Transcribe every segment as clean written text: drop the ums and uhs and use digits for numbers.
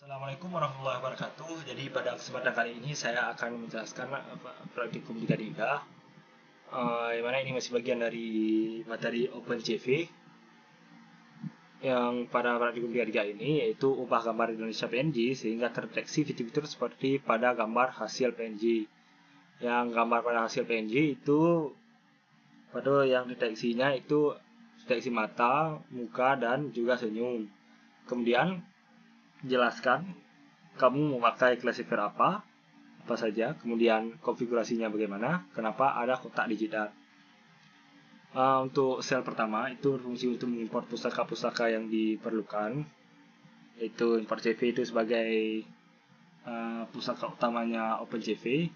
Assalamualaikum warahmatullahi wabarakatuh. Jadi pada kesempatan kali ini saya akan menjelaskan praktikum 3 yang mana ini masih bagian dari materi OpenCV. Yang pada praktikum 3 ini yaitu ubah gambar Indonesia PNG sehingga terdeteksi fitur-fitur seperti pada gambar hasil PNG. Yang gambar pada hasil PNG itu pada yang deteksinya itu deteksi mata, muka, dan juga senyum. Kemudian jelaskan kamu memakai classifier apa saja, kemudian konfigurasinya bagaimana, kenapa ada kotak digital. Untuk sel pertama itu berfungsi untuk mengimport pustaka-pustaka yang diperlukan, yaitu import CV itu sebagai pustaka utamanya OpenCV,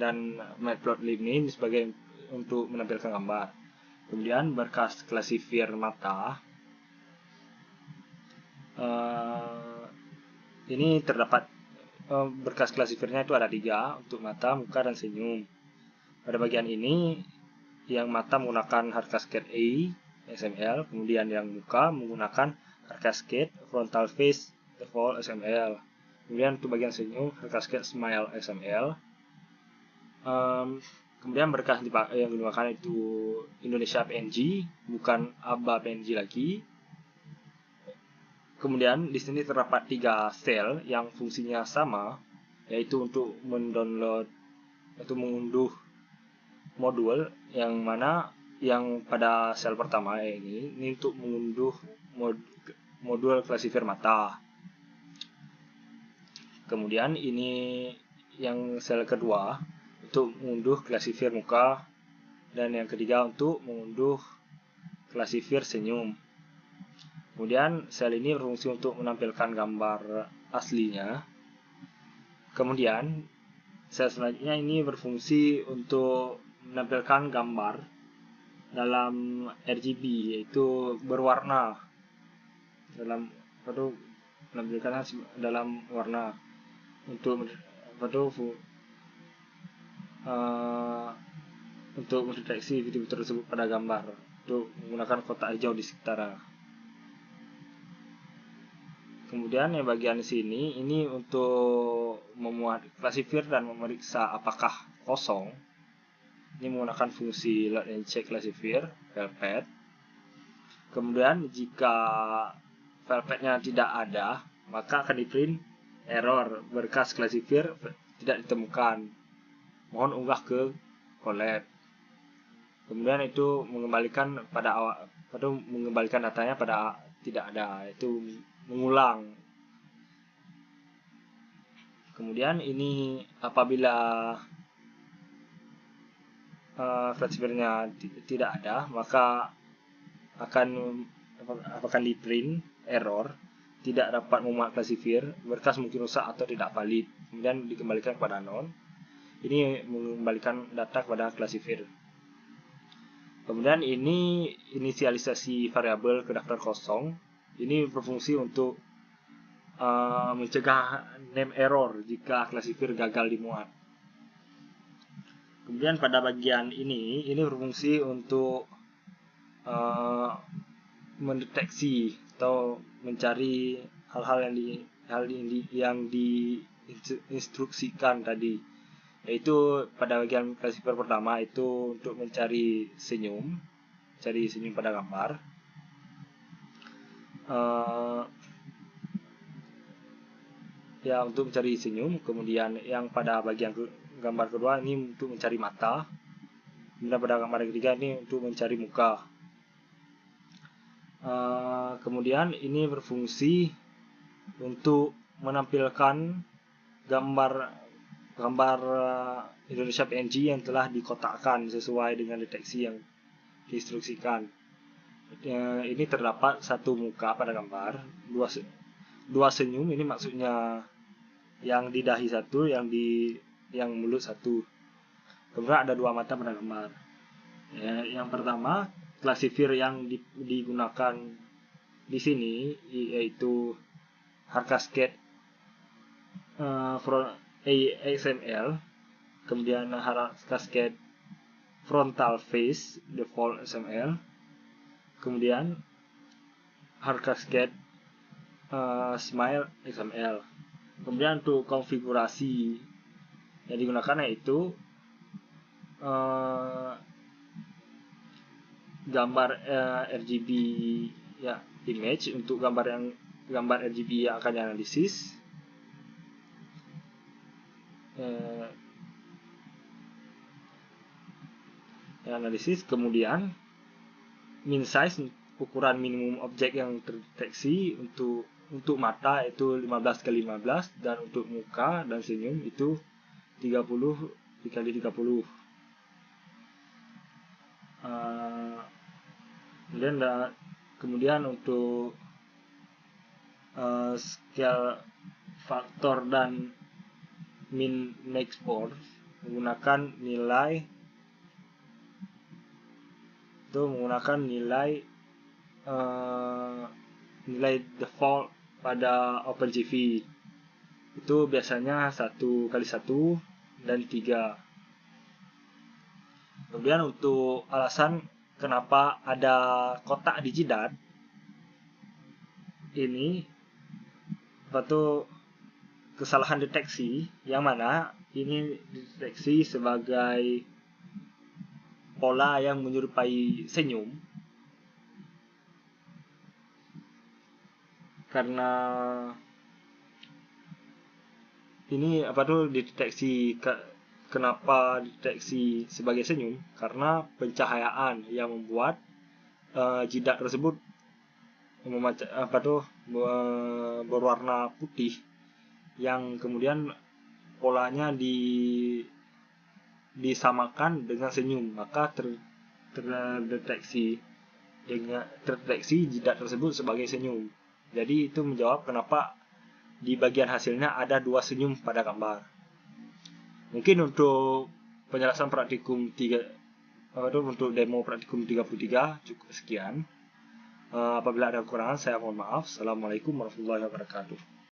dan matplotlib ini sebagai untuk menampilkan gambar. Kemudian berkas classifier mata. Ini terdapat berkas klasifiernya itu ada 3 untuk mata, muka, dan senyum. Pada bagian ini yang mata menggunakan hard cascade A XML, kemudian yang muka menggunakan hard cascade frontal face default XML. Kemudian untuk bagian senyum hard cascade smile XML. Kemudian berkas yang digunakan itu Indonesia PNG, bukan ABA PNG lagi. Kemudian di sini terdapat 3 sel yang fungsinya sama, yaitu untuk mendownload atau mengunduh modul, yang mana yang pada sel pertama ini untuk mengunduh modul classifier mata. Kemudian ini yang sel kedua untuk mengunduh classifier muka, dan yang ketiga untuk mengunduh classifier senyum. Kemudian sel ini berfungsi untuk menampilkan gambar aslinya. Kemudian sel selanjutnya ini berfungsi untuk menampilkan gambar dalam RGB, yaitu berwarna, menampilkan dalam warna untuk mendeteksi fitur-fitur tersebut pada gambar untuk menggunakan kotak hijau di sekitarnya. Kemudian yang bagian sini ini untuk memuat classifier dan memeriksa apakah kosong. Ini menggunakan fungsi load and check classifier velvet. Kemudian jika velvetnya tidak ada, maka akan di-print error berkas classifier tidak ditemukan. Mohon unggah ke collab. Kemudian itu mengembalikan mengembalikan datanya pada tidak ada, itu mengulang. Kemudian ini apabila classifiernya tidak ada, maka akan di print error tidak dapat memuat classifier, berkas mungkin rusak atau tidak valid. Kemudian dikembalikan kepada none. Ini mengembalikan data kepada classifier. Kemudian ini inisialisasi variabel ke daftar kosong. Ini berfungsi untuk mencegah name error jika classifier gagal dimuat. Kemudian pada bagian ini berfungsi untuk mendeteksi atau mencari hal-hal yang diinstruksikan tadi, yaitu pada bagian classifier pertama itu untuk mencari senyum pada gambar. Untuk mencari senyum. Kemudian yang pada bagian gambar kedua ini untuk mencari mata. Kemudian pada gambar ketiga ini untuk mencari muka. Kemudian ini berfungsi untuk menampilkan gambar Indonesia PNG yang telah dikotakkan sesuai dengan deteksi yang diinstruksikan. Ini terdapat 1 muka pada gambar, 2 senyum, ini maksudnya yang di dahi 1, yang mulut 1. Kemudian ada 2 mata pada gambar. Yang pertama, classifier yang digunakan di sini yaitu hard cascade XML, kemudian hard cascade frontal face default XML, kemudian hard cascade smile XML. Kemudian untuk konfigurasi yang digunakan yaitu gambar RGB ya, image untuk gambar RGB yang akan dianalisis. Kemudian min size, ukuran minimum objek yang terdeteksi untuk mata itu 15x15, dan untuk muka dan senyum itu 30x30. Kemudian untuk scale faktor dan min max force menggunakan nilai default pada OpenCV itu biasanya 1x1 dan 3. Kemudian untuk alasan kenapa ada kotak di jidat ini, kesalahan deteksi yang mana ini dideteksi sebagai pola yang menyerupai senyum, karena ini dideteksi. Kenapa dideteksi sebagai senyum? Karena pencahayaan yang membuat jidat tersebut berwarna putih, yang kemudian polanya disamakan dengan senyum, maka terdeteksi jidat tersebut sebagai senyum. Jadi itu menjawab kenapa di bagian hasilnya ada 2 senyum pada gambar. Mungkin untuk penjelasan praktikum untuk demo praktikum 33 cukup sekian. Apabila ada kekurangan saya mohon maaf. Assalamualaikum warahmatullahi wabarakatuh.